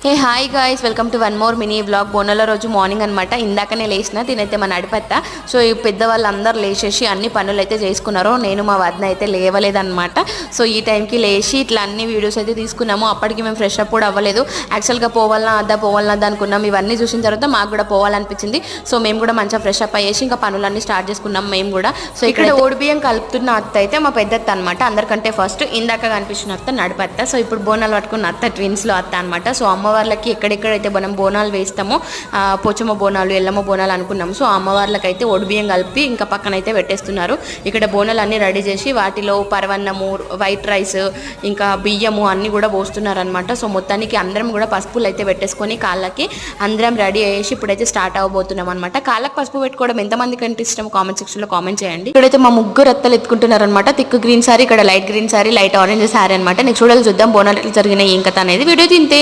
Hey hi guys, welcome to one more mini vlog. బోనాల రోజు morning అనమాట. ఇందాకనే లేచిన తినైతే మా నడిపెత్త. సో ఈ పెద్దవాళ్ళందరూ లేచేసి అన్ని పనులు అయితే చేసుకున్నారు. నేను మా వదిన అయితే లేవలేదన్నమాట. సో ఈ టైంకి లేచి ఇట్లా అన్ని వీడియోస్ అయితే తీసుకున్నాము. అప్పటికి మేము ఫ్రెష్ అప్ కూడా అవ్వలేదు. యాక్చువల్గా పోవాలన్నా అనుకున్నాం. ఇవన్నీ చూసిన తర్వాత మాకు కూడా పోవాలనిపించింది. సో మేము కూడా మంచిగా ఫ్రెష్ అప్ అయ్యేసి ఇంకా పనులన్నీ స్టార్ట్ చేసుకున్నాం మేము కూడా. సో ఇక్కడ ఓడిబియ్యం కలుపుతున్న అత్త అయితే మా పెద్దత్త అనమాట. అందరికంటే ఫస్ట్ ఇందాక కనిపించిన అత్త నడిపెత్త. సో ఇప్పుడు బోనాలు పట్టుకున్న అత్త ట్విన్స్లో అత్త అనమాట. సో అమ్మవార్లకి ఎక్కడెక్కడైతే మనం బోనాలు వేస్తామో పోచమ్మ బోనాలు, ఎల్లమ్మ బోనాలు అనుకున్నాము. సో అమ్మవార్లకి అయితే ఒడిబియ్యం కలిపి ఇంకా పక్కన అయితే పెట్టేస్తున్నారు. ఇక్కడ బోనాలు అన్నీ రెడీ చేసి వాటిలో పరవన్నము, వైట్ రైస్, ఇంకా బియ్యము అన్నీ కూడా పోస్తున్నారు అనమాట. సో మొత్తానికి అందరం కూడా పసుపులు అయితే పెట్టేసుకొని కాళ్ళకి అందరం రెడీ అయ్యేసి ఇప్పుడైతే స్టార్ట్ అవ్వబోతున్నాం అనమాట. కాళ్ళకి పసుపు పెట్టుకోవడం ఎంతమందికి అంటే ఇష్టం కామెంట్ సెక్షన్లో కామెంట్ చేయండి. ఇక్కడైతే మా ముగ్గురు అత్తలు ఎత్తుకుంటున్నారు అనమాట. థిక్ గ్రీన్ సారీ, ఇక్కడ light green sorry, light orange sorry అనమాట. నెక్స్ట్ చూడాలి, చూద్దాం బోనాలు ఎట్లా జరిగినాయి ఏం కథ అనేది. వీడియో తింటే